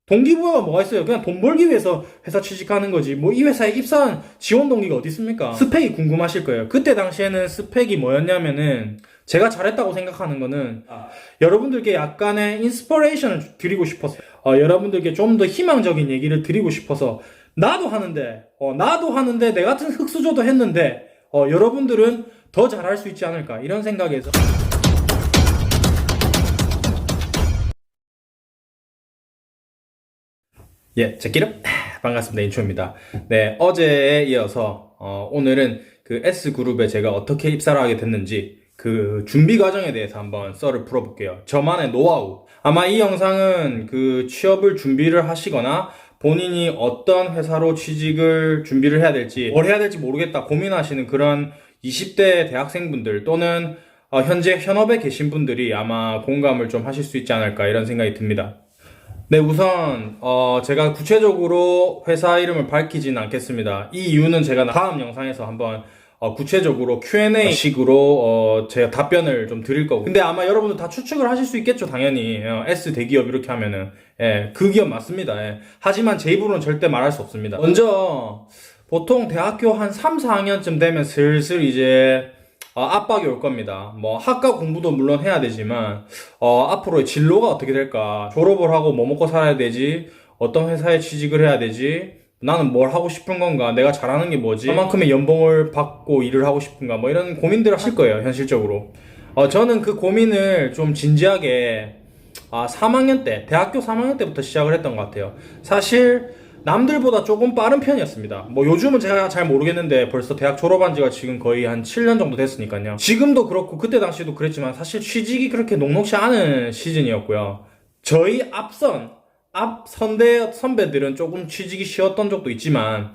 동기부여가 뭐가 있어요? 그냥 돈 벌기 위해서 회사 취직하는 거지. 뭐 이 회사에 입사한 지원 동기가 어디 있습니까? 스펙이 궁금하실 거예요. 그때 당시에는 스펙이 뭐였냐면은 제가 잘했다고 생각하는 거는 여러분들께 약간의 인스퍼레이션을 드리고 싶었어요. 여러분들께 좀 더 희망적인 얘기를 드리고 싶어서 나도 하는데 내 같은 흑수저도 했는데 여러분들은 더 잘할 수 있지 않을까 이런 생각에서 예, 제끼름 반갑습니다. 인초입니다. 네, 어제에 이어서 오늘은 그 S그룹에 제가 어떻게 입사를 하게 됐는지 그 준비 과정에 대해서 한번 썰을 풀어볼게요. 저만의 노하우. 아마 이 영상은 그 취업을 준비를 하시거나 본인이 어떤 회사로 취직을 준비를 해야 될지 뭘 해야 될지 모르겠다 고민하시는 그런 20대 대학생분들 또는 현재 현업에 계신 분들이 아마 공감을 좀 하실 수 있지 않을까 이런 생각이 듭니다. 네, 우선 제가 구체적으로 회사 이름을 밝히진 않겠습니다. 이 이유는 제가 다음 영상에서 한번 구체적으로 Q&A 식으로 제가 답변을 좀 드릴 거고. 근데 아마 여러분들 다 추측을 하실 수 있겠죠, 당연히. S 대기업 이렇게 하면은. 예, 그 기업 맞습니다. 예. 하지만 제 입으로는 절대 말할 수 없습니다. 먼저 보통 대학교 한 3, 4학년쯤 되면 슬슬 이제 압박이 올 겁니다. 뭐 학과 공부도 물론 해야 되지만 앞으로의 진로가 어떻게 될까? 졸업을 하고 뭐 먹고 살아야 되지? 어떤 회사에 취직을 해야 되지? 나는 뭘 하고 싶은 건가? 내가 잘하는 게 뭐지? 얼만큼의 연봉을 받고 일을 하고 싶은가? 뭐 이런 고민들을 하실 거예요, 현실적으로. 저는 그 고민을 좀 진지하게 3학년 때, 대학교 3학년 때부터 시작을 했던 것 같아요. 사실 남들보다 조금 빠른 편이었습니다. 뭐 요즘은 제가 잘 모르겠는데 벌써 대학 졸업한 지가 지금 거의 한 7년 정도 됐으니까요. 지금도 그렇고 그때 당시도 그랬지만 사실 취직이 그렇게 녹록지 않은 시즌이었고요. 저희 앞 선대 선배들은 조금 취직이 쉬웠던 적도 있지만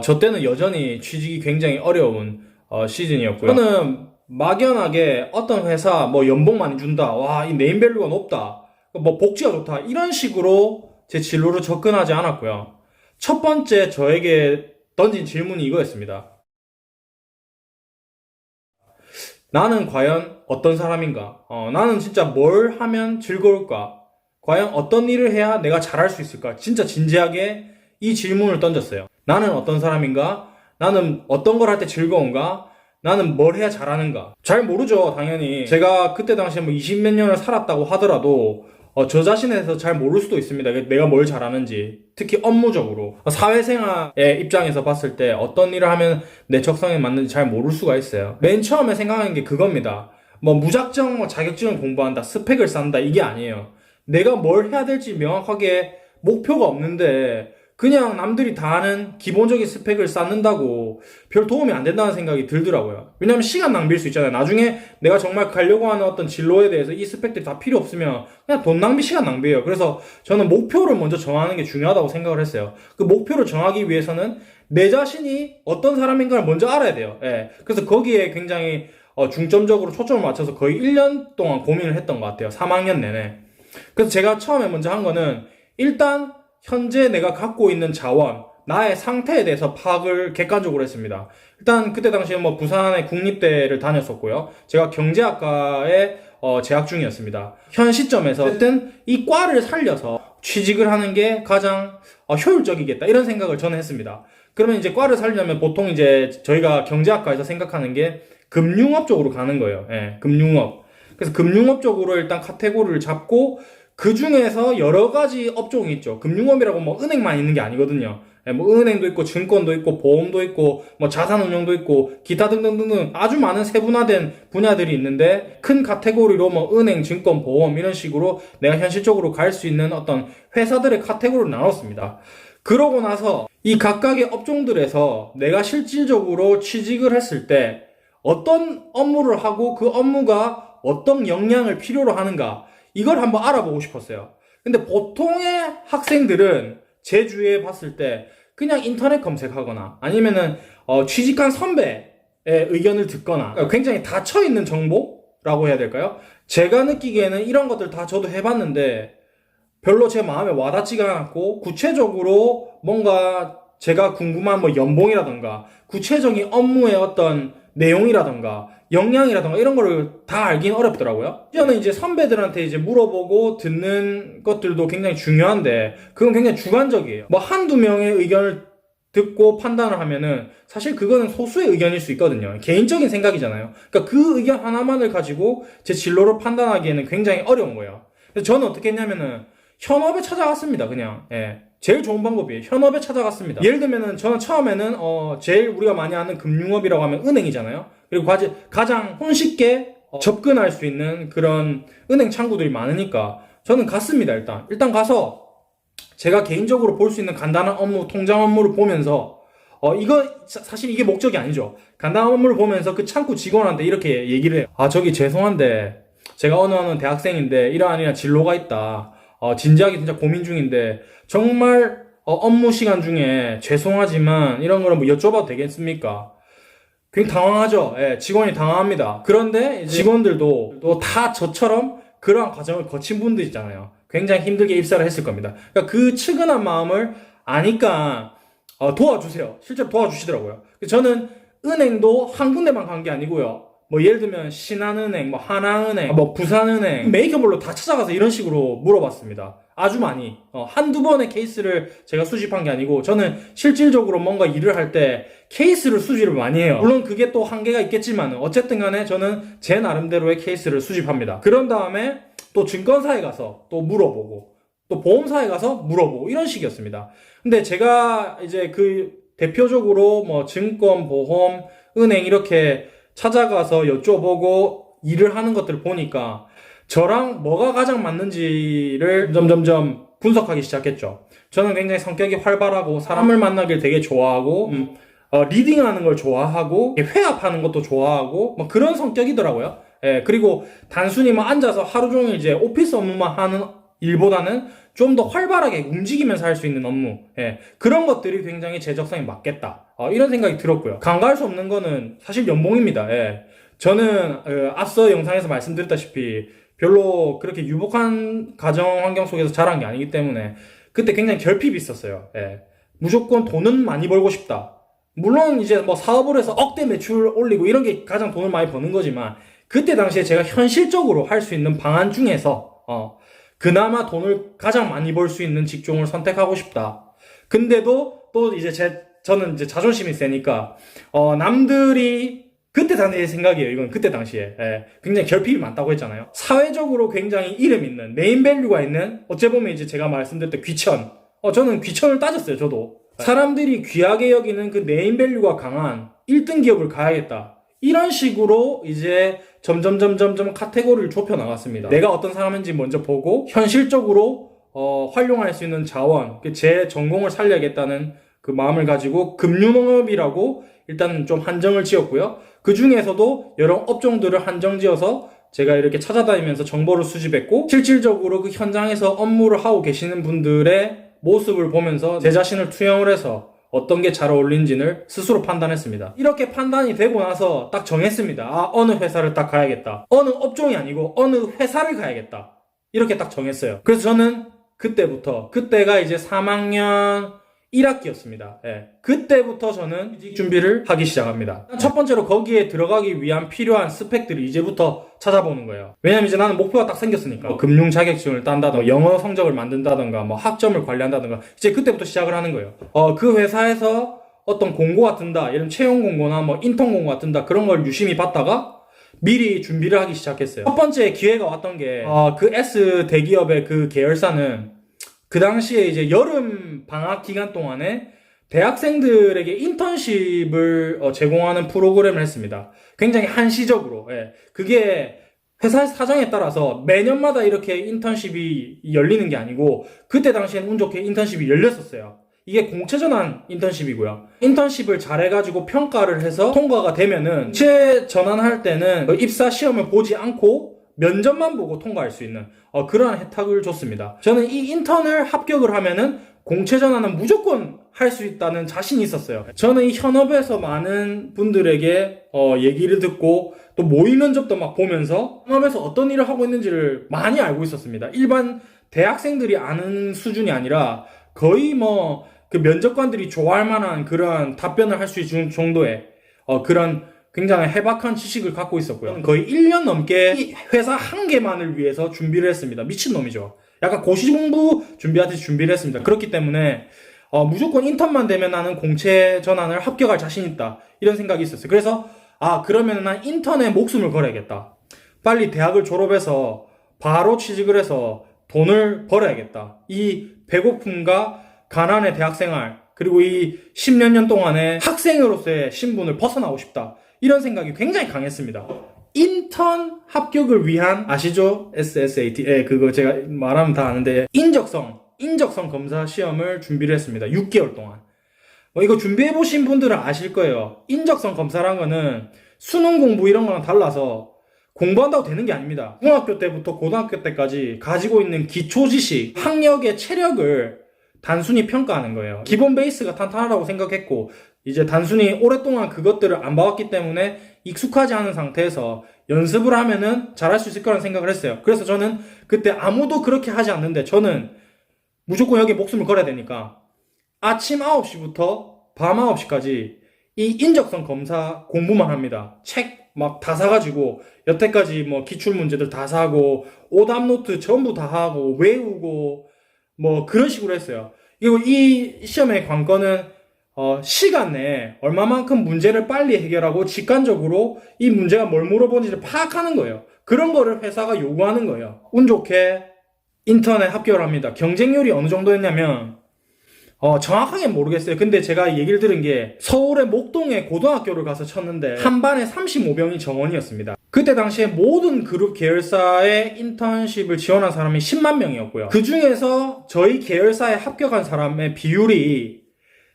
저 때는 여전히 취직이 굉장히 어려운 시즌이었고요. 저는 막연하게 어떤 회사 뭐 연봉 많이 준다, 와, 이 네임밸류가 높다, 뭐 복지가 좋다 이런 식으로 제 진로를 접근하지 않았고요. 첫 번째 저에게 던진 질문이 이거였습니다. 나는 과연 어떤 사람인가? 나는 진짜 뭘 하면 즐거울까? 과연 어떤 일을 해야 내가 잘할 수 있을까? 진짜 진지하게 이 질문을 던졌어요. 나는 어떤 사람인가? 나는 어떤 걸 할 때 즐거운가? 나는 뭘 해야 잘하는가? 잘 모르죠, 당연히. 제가 그때 당시에 뭐 20 몇 년을 살았다고 하더라도 저 자신에 대해서 잘 모를 수도 있습니다. 내가 뭘 잘하는지. 특히 업무적으로. 사회생활의 입장에서 봤을 때 어떤 일을 하면 내 적성에 맞는지 잘 모를 수가 있어요. 맨 처음에 생각하는 게 그겁니다. 뭐 무작정 뭐 자격증을 공부한다, 스펙을 쌓는다, 이게 아니에요. 내가 뭘 해야 될지 명확하게 목표가 없는데 그냥 남들이 다 아는 기본적인 스펙을 쌓는다고 별 도움이 안 된다는 생각이 들더라고요. 왜냐면 시간 낭비일 수 있잖아요. 나중에 내가 정말 가려고 하는 어떤 진로에 대해서 이 스펙들이 다 필요 없으면 그냥 돈 낭비, 시간 낭비예요. 그래서 저는 목표를 먼저 정하는 게 중요하다고 생각을 했어요. 그 목표를 정하기 위해서는 내 자신이 어떤 사람인가를 먼저 알아야 돼요. 예. 그래서 거기에 굉장히 중점적으로 초점을 맞춰서 거의 1년 동안 고민을 했던 것 같아요. 3학년 내내. 그래서 제가 처음에 먼저 한 거는 일단 현재 내가 갖고 있는 자원, 나의 상태에 대해서 파악을 객관적으로 했습니다. 일단 그때 당시에 뭐 부산의 국립대를 다녔었고요. 제가 경제학과에 재학 중이었습니다. 현 시점에서 어쨌든 이 과를 살려서 취직을 하는 게 가장 효율적이겠다 이런 생각을 저는 했습니다. 그러면 이제 과를 살려면 보통 이제 저희가 경제학과에서 생각하는 게 금융업 쪽으로 가는 거예요. 예, 금융업. 그래서 금융업 쪽으로 일단 카테고리를 잡고 그 중에서 여러 가지 업종이 있죠. 금융업이라고 뭐 은행만 있는 게 아니거든요. 뭐 은행도 있고 증권도 있고 보험도 있고 뭐 자산운용도 있고 기타 등등등등 아주 많은 세분화된 분야들이 있는데 큰 카테고리로 뭐 은행, 증권, 보험 이런 식으로 내가 현실적으로 갈 수 있는 어떤 회사들의 카테고리를 나눴습니다. 그러고 나서 이 각각의 업종들에서 내가 실질적으로 취직을 했을 때 어떤 업무를 하고 그 업무가 어떤 역량을 필요로 하는가 이걸 한번 알아보고 싶었어요. 근데 보통의 학생들은 제 주위에 봤을 때 그냥 인터넷 검색하거나 아니면은 취직한 선배의 의견을 듣거나 굉장히 닫혀있는 정보라고 해야 될까요? 제가 느끼기에는 이런 것들 다 저도 해봤는데 별로 제 마음에 와닿지가 않았고 구체적으로 뭔가 제가 궁금한 뭐 연봉이라던가 구체적인 업무의 어떤 내용이라던가 역량이라던가 이런 거를 다 알긴 어렵더라고요. 저는 이제 선배들한테 이제 물어보고 듣는 것들도 굉장히 중요한데 그건 굉장히 주관적이에요. 뭐 한두 명의 의견을 듣고 판단을 하면은 사실 그거는 소수의 의견일 수 있거든요. 개인적인 생각이잖아요. 그러니까 그 의견 하나만을 가지고 제 진로를 판단하기에는 굉장히 어려운 거예요. 그래서 저는 어떻게 했냐면은 현업에 찾아갔습니다. 그냥 제일 좋은 방법이에요. 현업에 찾아갔습니다. 예를 들면은 저는 처음에는 제일 우리가 많이 아는 금융업이라고 하면 은행이잖아요. 그리고 가장 손쉽게 접근할 수 있는 그런 은행 창구들이 많으니까 저는 갔습니다. 일단 가서 제가 개인적으로 볼 수 있는 간단한 업무, 통장 업무를 보면서 사실 이게 목적이 아니죠. 간단한 업무를 보면서 그 창구 직원한테 이렇게 얘기를 해요. 저기 죄송한데 제가 어느 대학생인데 이러한 진로가 있다. 진지하게 진짜 고민 중인데 정말 업무 시간 중에 죄송하지만 이런 거를 뭐 여쭤봐도 되겠습니까? 굉장히 당황하죠. 직원이 당황합니다. 그런데 직원들도 또 다 저처럼 그러한 과정을 거친 분들 있잖아요. 굉장히 힘들게 입사를 했을 겁니다. 그러니까 그 측은한 마음을 아니까 도와주세요. 실제로 도와주시더라고요. 저는 은행도 한 군데만 간 게 아니고요. 뭐 예를 들면 신한은행, 뭐 하나은행, 뭐 부산은행 메이커볼로 다 찾아가서 이런 식으로 물어봤습니다. 아주 많이 한두 번의 케이스를 제가 수집한 게 아니고 저는 실질적으로 뭔가 일을 할 때 케이스를 수집을 많이 해요. 물론 그게 또 한계가 있겠지만 어쨌든 간에 저는 제 나름대로의 케이스를 수집합니다. 그런 다음에 또 증권사에 가서 또 물어보고 또 보험사에 가서 물어보고 이런 식이었습니다. 근데 제가 이제 그 대표적으로 뭐 증권, 보험, 은행 이렇게 찾아가서 여쭤보고 일을 하는 것들을 보니까 저랑 뭐가 가장 맞는지를 점점점 분석하기 시작했죠. 저는 굉장히 성격이 활발하고 사람을 만나길 되게 좋아하고 리딩하는 걸 좋아하고 회합하는 것도 좋아하고 뭐 그런 성격이더라고요. 그리고 단순히 뭐 앉아서 하루 종일 이제 오피스 업무만 하는 일보다는 좀 더 활발하게 움직이면서 할 수 있는 업무 그런 것들이 굉장히 제 적성에 맞겠다 이런 생각이 들었고요. 간과할 수 없는 거는 사실 연봉입니다. 저는 앞서 영상에서 말씀드렸다시피 별로 그렇게 유복한 가정 환경 속에서 자란 게 아니기 때문에 그때 굉장히 결핍이 있었어요. 무조건 돈은 많이 벌고 싶다. 물론 이제 뭐 사업을 해서 억대 매출 올리고 이런 게 가장 돈을 많이 버는 거지만 그때 당시에 제가 현실적으로 할 수 있는 방안 중에서 그나마 돈을 가장 많이 벌 수 있는 직종을 선택하고 싶다. 근데도 또 이제 저는 이제 자존심이 세니까 남들이 그때 당시의 생각이에요. 이건 그때 당시에 굉장히 결핍이 많다고 했잖아요. 사회적으로 굉장히 이름 있는 네임밸류가 있는 어째 보면 이제 제가 말씀드렸던 귀천. 저는 귀천을 따졌어요. 저도 사람들이 귀하게 여기는 그 네임밸류가 강한 1등 기업을 가야겠다. 이런 식으로 이제 점점 카테고리를 좁혀 나갔습니다. 내가 어떤 사람인지 먼저 보고 현실적으로 활용할 수 있는 자원, 제 전공을 살려야겠다는 그 마음을 가지고 금융업이라고 일단 좀 한정을 지었고요. 그 중에서도 여러 업종들을 한정지어서 제가 이렇게 찾아다니면서 정보를 수집했고 실질적으로 그 현장에서 업무를 하고 계시는 분들의 모습을 보면서 제 자신을 투영을 해서 어떤 게 잘 어울리는지를 스스로 판단했습니다. 이렇게 판단이 되고 나서 딱 정했습니다. 어느 회사를 딱 가야겠다. 어느 업종이 아니고 어느 회사를 가야겠다. 이렇게 딱 정했어요. 그래서 저는 그때가 이제 3학년 1학기였습니다. 그때부터 저는 이직 준비를 하기 시작합니다. 첫 번째로 거기에 들어가기 위한 필요한 스펙들을 이제부터 찾아보는 거예요. 왜냐면 이제 나는 목표가 딱 생겼으니까. 금융 자격증을 딴다던가, 영어 성적을 만든다던가, 학점을 관리한다던가, 이제 그때부터 시작을 하는 거예요. 그 회사에서 어떤 공고가 뜬다, 예를 들면 채용 공고나 인턴 공고가 뜬다, 그런 걸 유심히 봤다가 미리 준비를 하기 시작했어요. 첫 번째 기회가 왔던 게, 그 S 대기업의 그 계열사는 그 당시에 이제 여름 방학 기간 동안에 대학생들에게 인턴십을 제공하는 프로그램을 했습니다. 굉장히 한시적으로. 그게 회사 사정에 따라서 매년마다 이렇게 인턴십이 열리는 게 아니고 그때 당시엔 운 좋게 인턴십이 열렸었어요. 이게 공채전환 인턴십이고요. 인턴십을 잘해가지고 평가를 해서 통과가 되면은 공채 전환할 때는 입사 시험을 보지 않고 면접만 보고 통과할 수 있는 그러한 혜택을 줬습니다. 저는 이 인턴을 합격을 하면은 공채 전환은 무조건 할 수 있다는 자신이 있었어요. 저는 이 현업에서 많은 분들에게 얘기를 듣고 또 모의 면접도 막 보면서 현업에서 어떤 일을 하고 있는지를 많이 알고 있었습니다. 일반 대학생들이 아는 수준이 아니라 거의 그 면접관들이 좋아할 만한 그런 답변을 할 수 있는 정도의 그런 굉장히 해박한 지식을 갖고 있었고요. 거의 1년 넘게 이 회사 한 개만을 위해서 준비를 했습니다. 미친놈이죠. 약간 고시공부 준비하듯이 준비를 했습니다. 그렇기 때문에 무조건 인턴만 되면 나는 공채 전환을 합격할 자신 있다. 이런 생각이 있었어요. 그래서 그러면 난 인턴에 목숨을 걸어야겠다. 빨리 대학을 졸업해서 바로 취직을 해서 돈을 벌어야겠다. 이 배고픔과 가난의 대학생활, 그리고 이 10몇 년 동안의 학생으로서의 신분을 벗어나고 싶다. 이런 생각이 굉장히 강했습니다. 인턴 합격을 위한, 아시죠? SSAT. 그거 제가 말하면 다 아는데, 인적성 검사 시험을 준비를 했습니다. 6개월 동안. 이거 준비해보신 분들은 아실 거예요. 인적성 검사란 거는 수능 공부 이런 거랑 달라서 공부한다고 되는 게 아닙니다. 중학교 때부터 고등학교 때까지 가지고 있는 기초 지식, 학력의 체력을 단순히 평가하는 거예요. 기본 베이스가 탄탄하다고 생각했고, 이제 단순히 오랫동안 그것들을 안 봐왔기 때문에 익숙하지 않은 상태에서 연습을 하면은 잘할 수 있을 거라는 생각을 했어요. 그래서 저는 그때 아무도 그렇게 하지 않는데, 저는 무조건 여기에 목숨을 걸어야 되니까 아침 9시부터 밤 9시까지 이 인적성 검사 공부만 합니다. 책 막 다 사가지고 여태까지 뭐 기출문제들 다 사고 오답노트 전부 다 하고 외우고 뭐 그런 식으로 했어요. 그리고 이 시험의 관건은 시간 내에 얼마만큼 문제를 빨리 해결하고 직관적으로 이 문제가 뭘 물어보는지를 파악하는 거예요. 그런 거를 회사가 요구하는 거예요. 운 좋게 인턴에 합격을 합니다. 경쟁률이 어느 정도였냐면 정확하게 모르겠어요. 근데 제가 얘기를 들은 게 서울의 목동에 고등학교를 가서 쳤는데 한 반에 35명이 정원이었습니다. 그때 당시에 모든 그룹 계열사의 인턴십을 지원한 사람이 10만 명이었고요. 그 중에서 저희 계열사에 합격한 사람의 비율이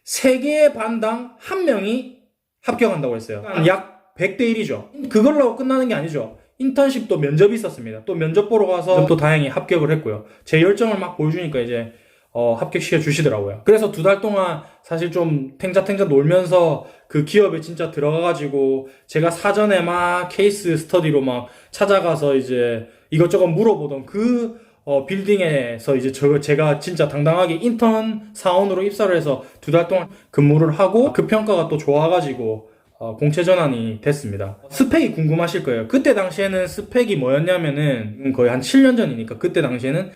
3개의 반당 1명이 합격한다고 했어요. 약 100대 1이죠. 그걸로 끝나는 게 아니죠. 인턴십도 면접이 있었습니다. 또 면접 보러 가서 또 다행히 합격을 했고요. 제 열정을 막 보여주니까 이제 합격시켜 주시더라고요. 그래서 2달 동안 사실 좀 탱자탱자 놀면서 그 기업에 진짜 들어가가지고 제가 사전에 막 케이스 스터디로 막 찾아가서 이제 이것저것 물어보던 그 빌딩에서 이제 제가 진짜 당당하게 인턴 사원으로 입사를 해서 2달 동안 근무를 하고 그 평가가 또 좋아가지고 공채 전환이 됐습니다. 스펙이 궁금하실 거예요. 그때 당시에는 스펙이 뭐였냐면은 거의 한 7년 전이니까 그때 당시에는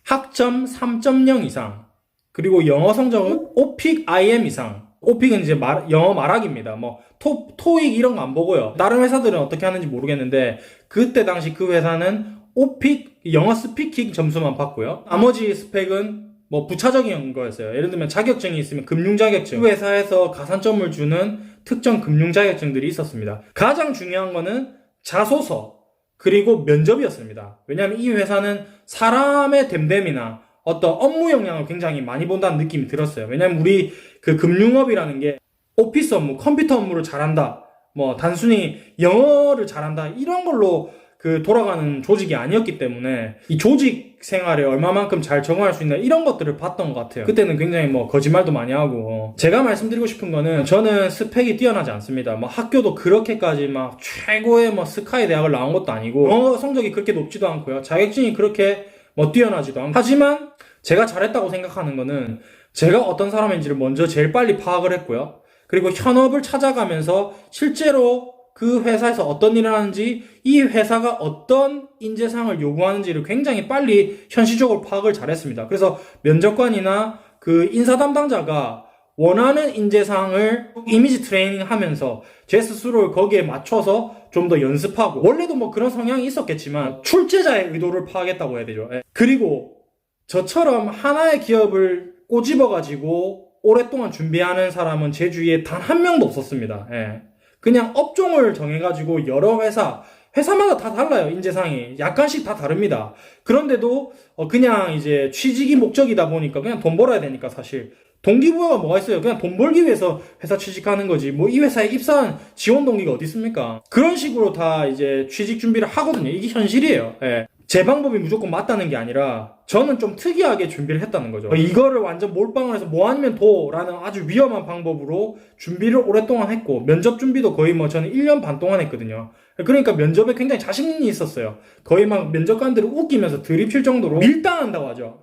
학점 3.0 이상, 그리고 영어 성적은 오픽 IM 이상. 오픽은 이제 영어 말하기입니다. 뭐 토익 이런 거 안 보고요. 다른 회사들은 어떻게 하는지 모르겠는데 그때 당시 그 회사는 오픽 영어 스피킹 점수만 받고요. 나머지 스펙은 뭐 부차적인 거였어요. 예를 들면 자격증이 있으면 금융 자격증, 그 회사에서 가산점을 주는 특정 금융 자격증들이 있었습니다. 가장 중요한 거는 자소서 그리고 면접이었습니다. 왜냐하면 이 회사는 사람의 됨됨이나 어떤 업무 역량을 굉장히 많이 본다는 느낌이 들었어요. 왜냐하면 우리 그 금융업이라는 게 오피스 업무, 컴퓨터 업무를 잘한다, 뭐 단순히 영어를 잘한다 이런 걸로 그 돌아가는 조직이 아니었기 때문에 이 조직 생활에 얼마만큼 잘 적응할 수 있나 이런 것들을 봤던 것 같아요. 그때는 굉장히 뭐 거짓말도 많이 하고. 제가 말씀드리고 싶은 거는 저는 스펙이 뛰어나지 않습니다. 뭐 학교도 그렇게까지 막 최고의 뭐 스카이 대학을 나온 것도 아니고 영어 성적이 그렇게 높지도 않고요. 자격증이 그렇게 뭐 뛰어나지도 않고. 하지만 제가 잘했다고 생각하는 거는 제가 어떤 사람인지를 먼저 제일 빨리 파악을 했고요. 그리고 현업을 찾아가면서 실제로 그 회사에서 어떤 일을 하는지, 이 회사가 어떤 인재상을 요구하는지를 굉장히 빨리 현실적으로 파악을 잘했습니다. 그래서 면접관이나 그 인사 담당자가 원하는 인재상을 이미지 트레이닝 하면서 제 스스로를 거기에 맞춰서 좀 더 연습하고, 원래도 뭐 그런 성향이 있었겠지만 출제자의 의도를 파악했다고 해야 되죠. 그리고 저처럼 하나의 기업을 꼬집어가지고 오랫동안 준비하는 사람은 제 주위에 단 한 명도 없었습니다. 그냥 업종을 정해가지고 여러 회사마다 다 달라요. 인재상이 약간씩 다 다릅니다. 그런데도 그냥 이제 취직이 목적이다 보니까 그냥 돈 벌어야 되니까 사실 동기부여가 뭐가 있어요. 그냥 돈 벌기 위해서 회사 취직하는 거지 뭐 이 회사에 입사한 지원 동기가 어디 있습니까? 그런 식으로 다 이제 취직 준비를 하거든요. 이게 현실이에요. 제 방법이 무조건 맞다는 게 아니라 저는 좀 특이하게 준비를 했다는 거죠. 이거를 완전 몰빵을 해서 뭐 아니면 도라는 아주 위험한 방법으로 준비를 오랫동안 했고, 면접 준비도 거의 뭐 저는 1년 반 동안 했거든요. 그러니까 면접에 굉장히 자신이 있었어요. 거의 막 면접관들을 웃기면서 드립칠 정도로 밀당한다고 하죠.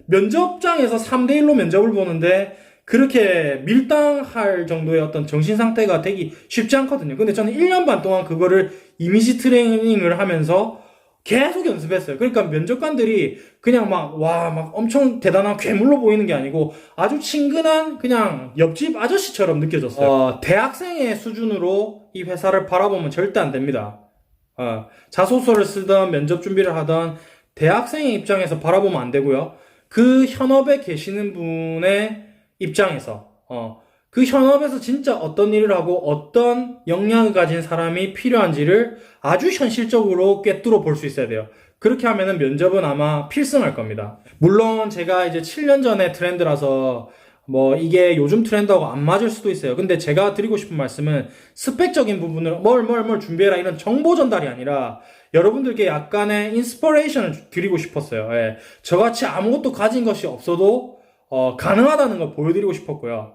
면접장에서 3대1로 면접을 보는데 그렇게 밀당할 정도의 어떤 정신 상태가 되기 쉽지 않거든요. 근데 저는 1년 반 동안 그거를 이미지 트레이닝을 하면서 계속 연습했어요. 그러니까 면접관들이 그냥 막 엄청 대단한 괴물로 보이는 게 아니고 아주 친근한 그냥 옆집 아저씨처럼 느껴졌어요. 대학생의 수준으로 이 회사를 바라보면 절대 안 됩니다. 자소서를 쓰던 면접 준비를 하던 대학생의 입장에서 바라보면 안 되고요. 그 현업에 계시는 분의 입장에서, 그 현업에서 진짜 어떤 일을 하고 어떤 역량을 가진 사람이 필요한지를 아주 현실적으로 꿰뚫어 볼 수 있어야 돼요. 그렇게 하면은 면접은 아마 필승할 겁니다. 물론 제가 이제 7년 전에 트렌드라서 뭐 이게 요즘 트렌드하고 안 맞을 수도 있어요. 근데 제가 드리고 싶은 말씀은 스펙적인 부분을 뭘 준비해라 이런 정보 전달이 아니라 여러분들께 약간의 인스퍼레이션을 드리고 싶었어요. 예. 저같이 아무것도 가진 것이 없어도 가능하다는 걸 보여드리고 싶었고요.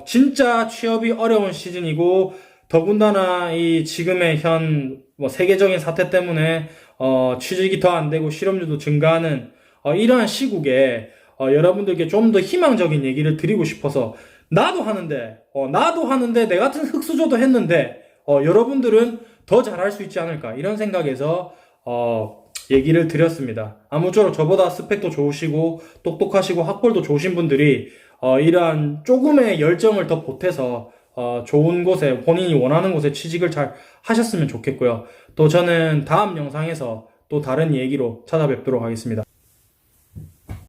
진짜 취업이 어려운 시즌이고, 더군다나 이 지금의 세계적인 사태 때문에, 취직이 더 안 되고 실업률도 증가하는, 이러한 시국에, 여러분들께 좀 더 희망적인 얘기를 드리고 싶어서, 나도 하는데, 내 같은 흙수저도 했는데, 여러분들은 더 잘할 수 있지 않을까, 이런 생각에서, 얘기를 드렸습니다. 아무쪼록 저보다 스펙도 좋으시고 똑똑하시고 학벌도 좋으신 분들이 이러한 조금의 열정을 더 보태서 좋은 곳에 본인이 원하는 곳에 취직을 잘 하셨으면 좋겠고요. 또 저는 다음 영상에서 또 다른 얘기로 찾아뵙도록 하겠습니다.